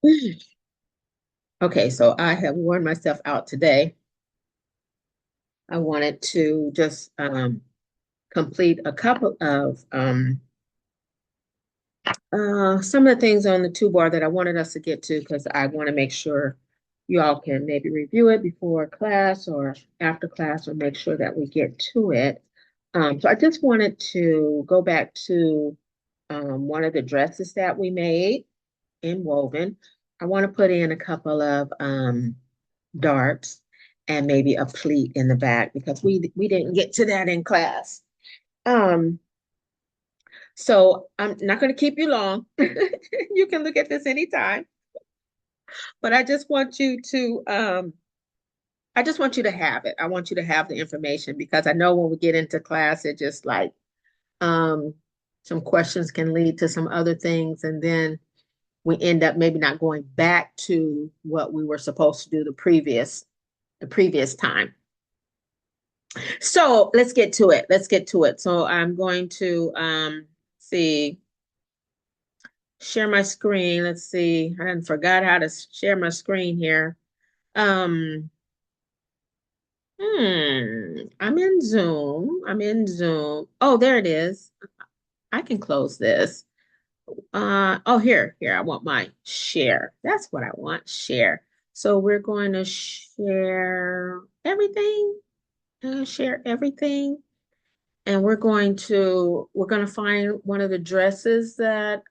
Okay, so I have worn myself out today. I wanted to just complete a couple of some of the things on the two bar that I wanted us to get to because I want to make sure you all can maybe review it before class or after class or make sure that we get to it. So I just wanted to go back to one of the dresses that we made in woven. I want to put in a couple of darts and maybe a pleat in the back because we didn't get to that in class. Um, so I'm not going to keep you long. You can look at this anytime, but I just want you to have it. I want you to have the information because I know when we get into class, it just like um some questions can lead to some other things, and then we end up maybe not going back to what we were supposed to do the previous time. So let's get to it. Let's get to it. So I'm going to see, share my screen. Let's see. I didn't forgot how to share my screen here. Um, I'm in Zoom. I'm in Zoom. Oh, there it is. I can close this. Oh, here. I want my share. That's what I want. Share. So we're going to share everything. Share everything. And we're going to find one of the dresses that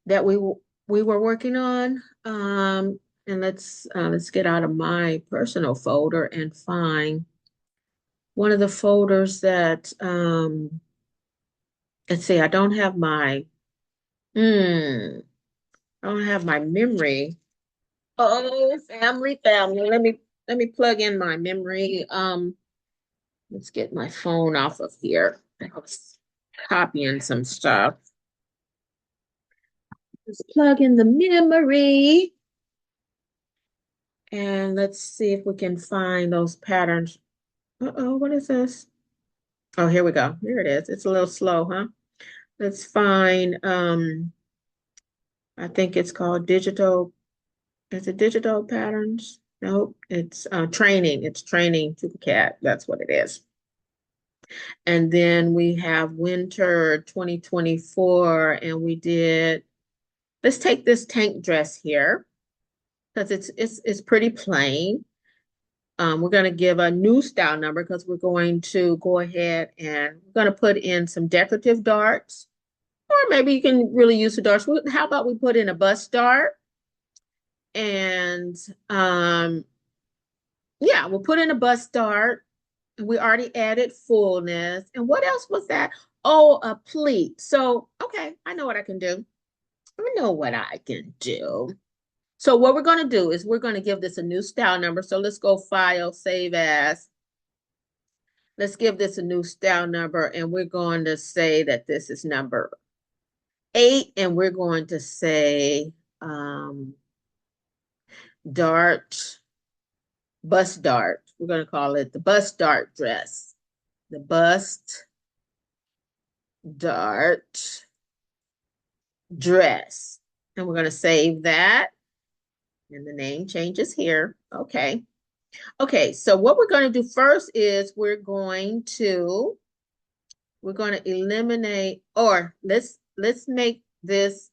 we were working on. And let's get out of my personal folder and find one of the folders that let's see, hmm, I don't have my memory. Oh, family. Let me plug in my memory. Let's get my phone off of here. I was copying some stuff. Let's plug in the memory and let's see if we can find those patterns. Uh-oh, what is this? Oh, here we go. Here it is. It's a little slow, huh? Let's find, I think it's called digital. Is it digital patterns? Nope, it's training. It's training TukaCad. That's what it is. And then we have winter 2024, and let's take this tank dress here because it's pretty plain. We're going to give a new style number because we're going to go ahead and we're going to put in some decorative darts, or maybe you can really use the darts. How about we put in a bust dart? And yeah, we'll put in a bust dart. We already added fullness. And what else was that? Oh, a pleat. So, okay, I know what I can do. I know what I can do. So what we're going to do is we're going to give this a new style number. So let's go file, save as. Let's give this a new style number, and we're going to say that this is number 8, and we're going to say dart, bust dart. We're going to call it the bust dart dress. The bust dart dress. And we're going to save that, and the name changes here. Okay. Okay, so what we're going to do first is we're going to eliminate, or let's make this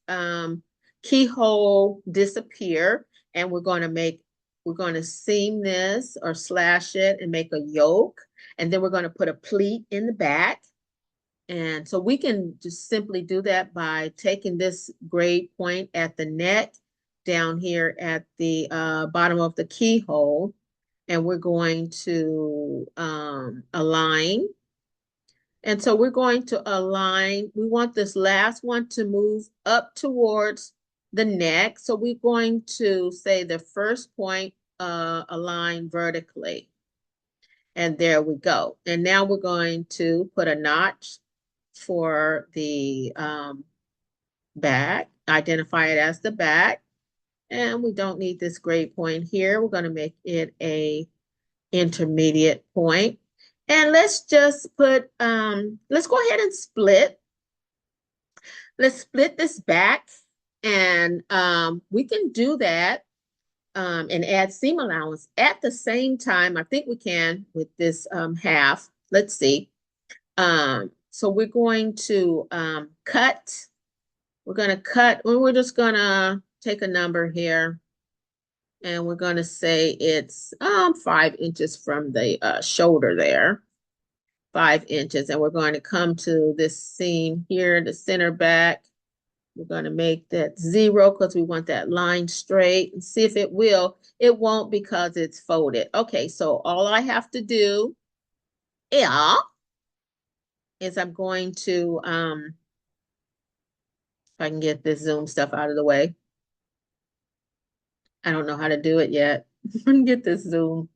keyhole disappear, and we're going to seam this or slash it and make a yoke, and then we're going to put a pleat in the back. And so we can just simply do that by taking this grade point at the neck down here at the bottom of the keyhole, and we're going to align. And so we're going to align. We want this last one to move up towards the neck. So we're going to say the first point align vertically. And there we go. And now we're going to put a notch for the back, identify it as the back. And we don't need this grade point here. We're going to make it a intermediate point. And let's just let's go ahead and split. Let's split this back and we can do that and add seam allowance at the same time. I think we can with this half. Let's see. So we're going to cut. We're going to cut, and we're just going to take a number here. And we're going to say it's 5 inches from the shoulder there. 5 inches. And we're going to come to this seam here, the center back. We're going to make that 0 because we want that line straight and see if it will. It won't because it's folded. Okay, so all I have to do is I'm going to, if I can get this Zoom stuff out of the way. I don't know how to do it yet. Get this Zoom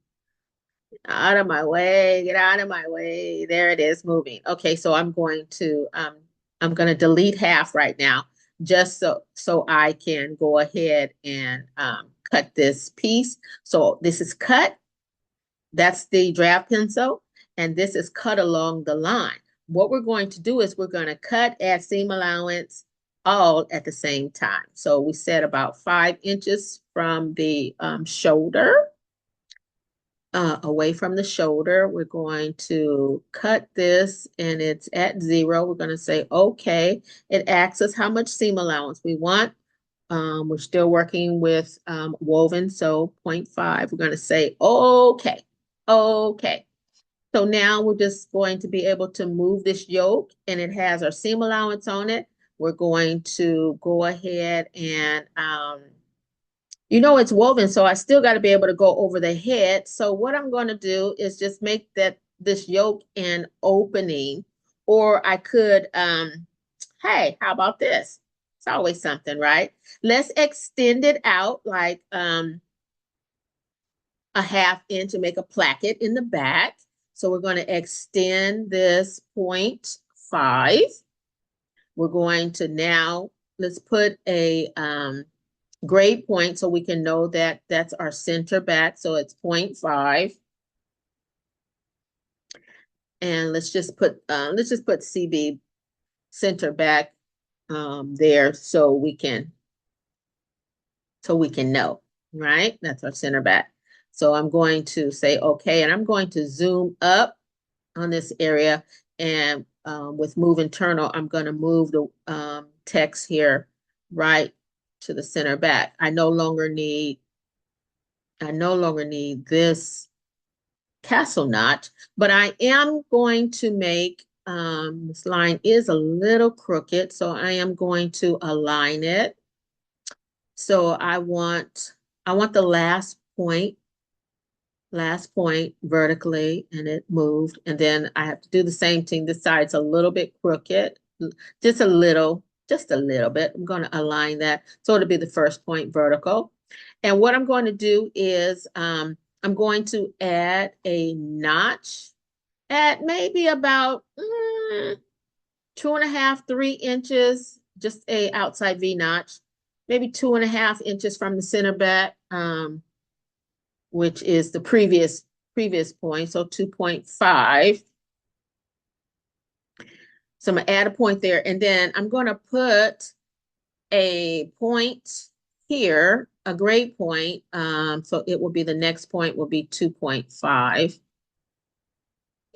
out of my way, get out of my way. There it is moving. Okay, so I'm going to delete half right now just so I can go ahead and cut this piece. So this is cut. That's the draft pencil, and this is cut along the line. What we're going to do is we're going to cut, add seam allowance all at the same time. So we said about 5 inches from the shoulder. Away from the shoulder, we're going to cut this and it's at 0. We're going to say, okay, it asks us how much seam allowance we want. We're still working with woven, so 0.5. We're going to say, okay, okay. So now we're just going to be able to move this yoke and it has our seam allowance on it. We're going to go ahead and it's woven, so I still got to be able to go over the head. So what I'm going to do is just make this yoke an opening, or I could, hey, how about this? It's always something, right? Let's extend it out like a 1/2 inch and make a placket in the back. So we're going to extend this 0.5. We're going to now, let's put a grade point so we can know that that's our center back. So it's 0.5. And let's just put CB center back there so we can know, right? That's our center back. So I'm going to say okay, and I'm going to zoom up on this area, and with move internal, I'm going to move the text here right to the center back. I no longer need this castle notch, but I am going to make, this line is a little crooked, so I am going to align it. So I want the last point vertically, and it moved. And then I have to do the same thing. This side's a little bit crooked, just a little bit. I'm going to align that. So it'll be the first point vertical. And what I'm going to do is I'm going to add a notch at maybe about 2.5, 3 inches, just a outside V notch, maybe 2.5 inches from the center back, which is the previous point, so 2.5. So I'm gonna add a point there, and then I'm gonna put a point here, a grade point. So it will be, the next point will be 2.5.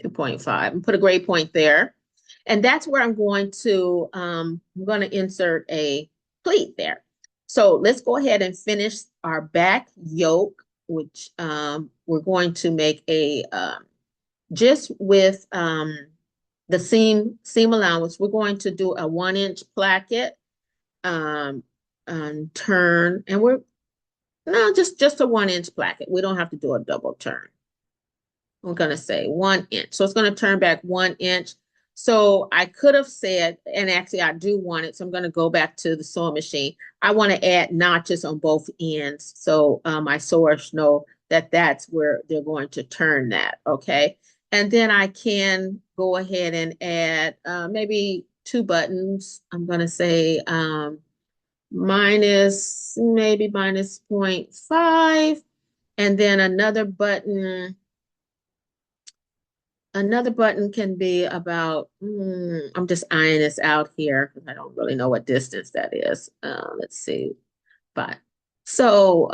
2.5, and put a grade point there. And that's where I'm going to insert a pleat there. So let's go ahead and finish our back yoke, which we're going to make a, just with the seam allowance, we're going to do a 1 inch placket and turn, and just a 1 inch placket. We don't have to do a double turn. I'm going to say 1 inch. So it's going to turn back 1 inch. So I could have said, and actually I do want it, so I'm going to go back to the sewing machine. I want to add notches on both ends, so my sewers know that that's where they're going to turn that, okay? And then I can go ahead and add maybe 2 buttons. I'm going to say minus 0.5, and then another button Another button can be about, I'm just eyeing this out here because I don't really know what distance that is. Let's see. But so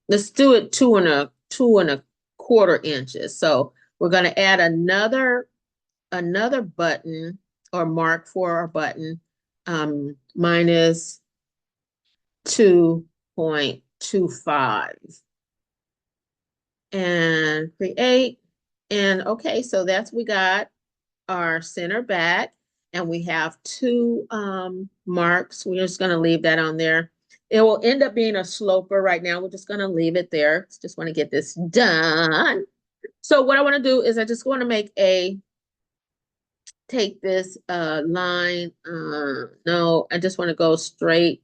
let's do it 2.25 inches. So we're going to add another button or mark for our button. Mine is 2.25 and create. And okay, so we got our center back and we have two marks. We're just going to leave that on there. It will end up being a sloper right now. We're just going to leave it there. Just want to get this done. So what I want to do is I just want to take this line. No, I just want to go straight.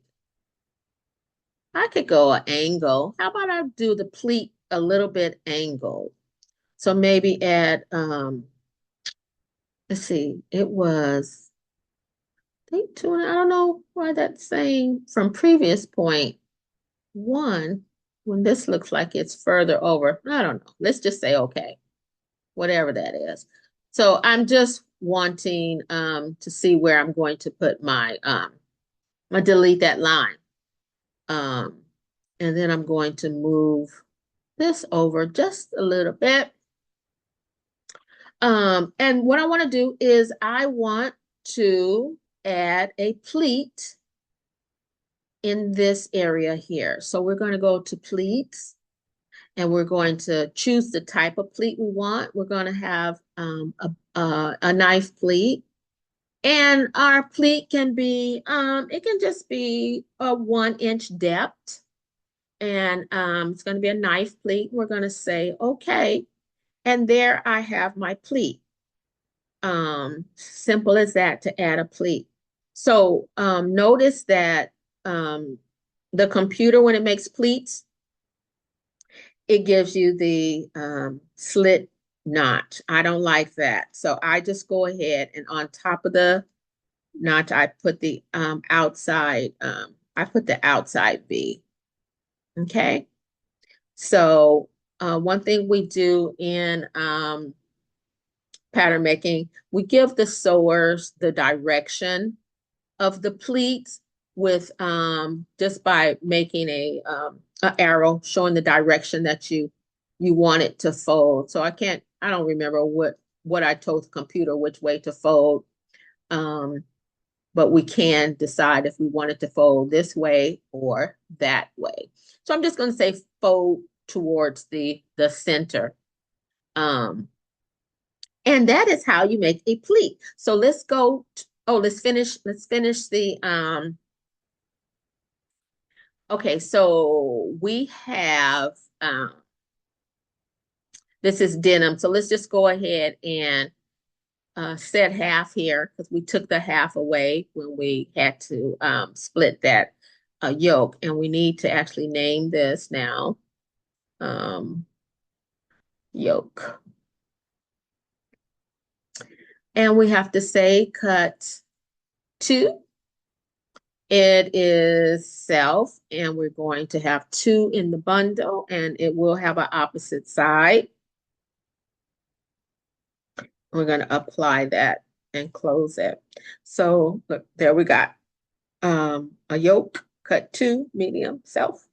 I could go an angle. How about I do the pleat a little bit angled? So maybe add, let's see, it was, I think two, I don't know why that's saying from previous point one, when this looks like it's further over. I don't know. Let's just say okay, whatever that is. So I'm just wanting to see where I'm going to put I delete that line. Um, and then I'm going to move this over just a little bit. And what I want to do is I want to add a pleat in this area here. So we're going to go to pleats and we're going to choose the type of pleat we want. We're going to have a knife pleat. And our pleat can be, it can just be a 1-inch depth. And it's going to be a knife pleat. We're going to say, okay. And there I have my pleat. Simple as that to add a pleat. So notice that the computer, when it makes pleats, it gives you the slit notch. I don't like that. So I just go ahead and on top of the notch, I put the outside V. Okay. So one thing we do in pattern making, we give the sewers the direction of the pleats with just by making a arrow showing the direction that you want it to fold. So I don't remember what I told the computer which way to fold. But we can decide if we want it to fold this way or that way. So I'm just going to say fold towards the center. And that is how you make a pleat. So let's go, let's finish the, okay, so we have, this is denim. So let's just go ahead and set half here because we took the half away when we had to split that yoke. And we need to actually name this now, yoke. And we have to say cut 2. It is self, and we're going to have 2 in the bundle, and it will have an opposite side. We're going to apply that and close it. So look, there we got a yoke, cut 2, medium, self.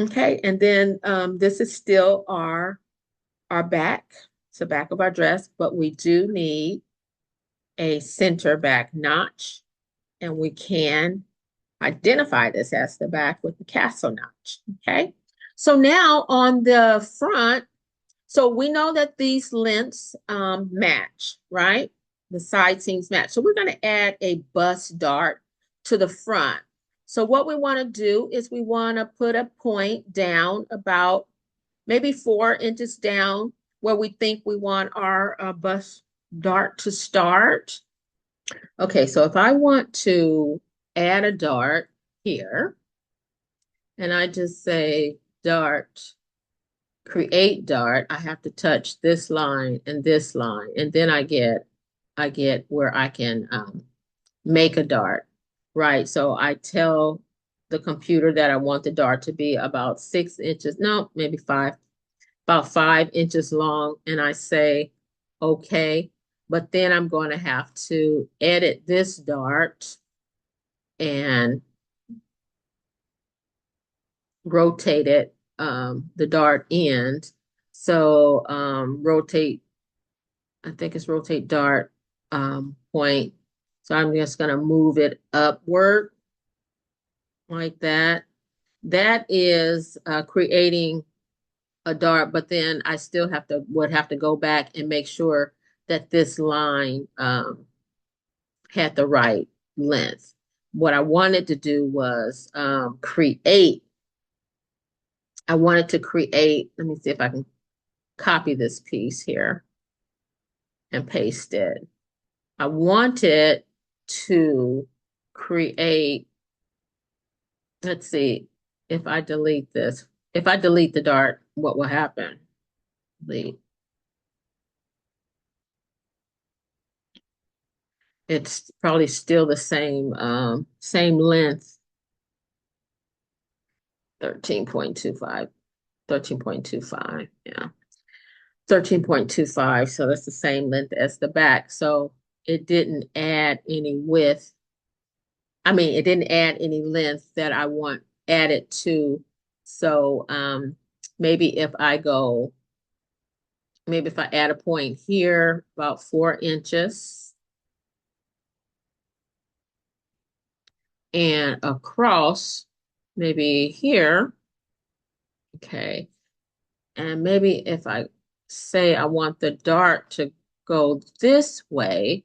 Okay, and then this is still our back. It's the back of our dress, but we do need a center back notch, and we can identify this as the back with the castle notch. Okay, so now on the front, so we know that these lengths match, right? The side seams match. So we're going to add a bust dart to the front. So what we want to do is we want to put a point down about maybe 4 inches down where we think we want our bust dart to start. Okay, so if I want to add a dart here, and I just say dart, create dart, I have to touch this line, and then I get where I can make a dart, right? So I tell the computer that I want the dart to be about 6 inches, no, maybe 5, about 5 inches long, and I say, okay. But then I'm going to have to edit this dart and rotate it, the dart end. So rotate, I think it's rotate dart point. So I'm just going to move it upward like that. That is creating a dart, but then I still would have to go back and make sure that this line had the right length. What I wanted to do was I wanted to create, let me see if I can copy this piece here and paste it. I wanted to create, let's see, if I delete this, if I delete the dart, what will happen? It's probably still the same length, 13.25, 13.25, yeah. 13.25, so that's the same length as the back. So it didn't add any width. I mean, it didn't add any length that I want added to. So maybe if I go, maybe if I add a point here, about 4 inches, and across, maybe here, okay. And maybe if I say I want the dart to go this way,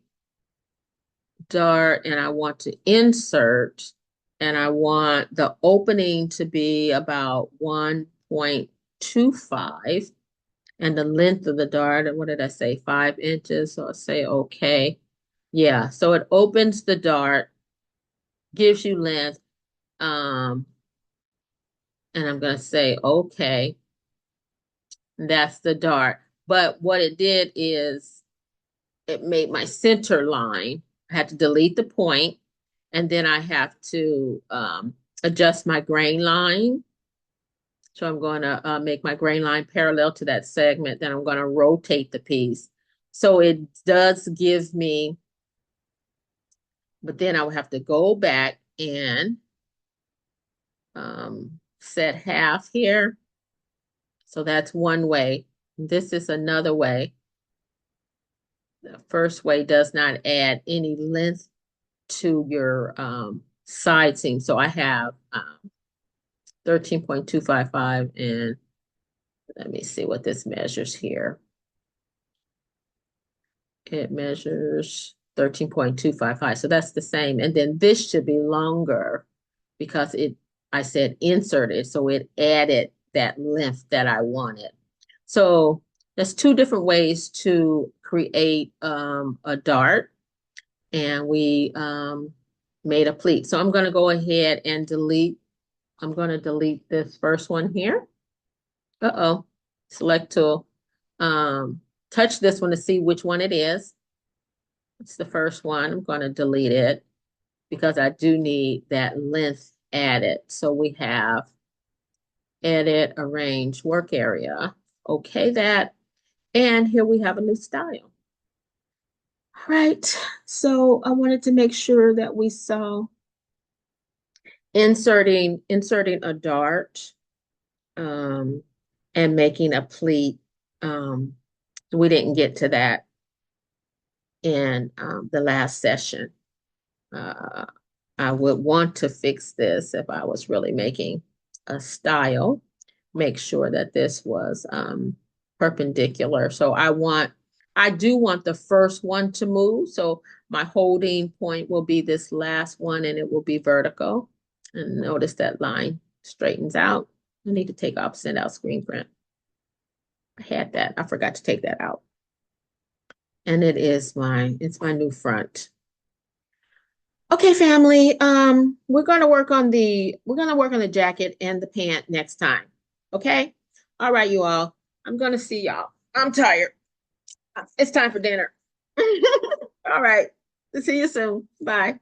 dart, and I want to insert, and I want the opening to be about 1.25, and the length of the dart, and what did I say, 5 inches? So I'll say okay. Yeah, so it opens the dart, gives you length, um, and I'm gonna say okay. That's the dart. But what it did is it made my center line. I had to delete the point, and then I have to adjust my grain line. So I'm going to make my grain line parallel to that segment. Then I'm going to rotate the piece. So it does give me, but then I would have to go back and set half here. So that's one way. This is another way. The first way does not add any length to your side seam. So I have 13.255, and let me see what this measures here. It measures 13.255. So that's the same. And then this should be longer because I said inserted. So it added that length that I wanted. So there's two different ways to create a dart. And we made a pleat. So I'm going to go ahead and I'm going to delete this first one here. Uh-oh. Select tool. Touch this one to see which one it is. It's the first one. I'm going to delete it because I do need that length added. So we have edit, arrange, work area. Okay, that. And here we have a new style. All right. So I wanted to make sure that we saw inserting a dart and making a pleat. We didn't get to that in the last session. I would want to fix this if I was really making a style, make sure that this was perpendicular. So I do want the first one to move. So my holding point will be this last one, and it will be vertical. And notice that line straightens out. I need to take off send out screen print. I had that. I forgot to take that out. And it's my new front. Okay, family. We're gonna work on the jacket and the pant next time. Okay? All right, you all. I'm gonna see y'all. I'm tired. It's time for dinner. All right. See you soon. Bye.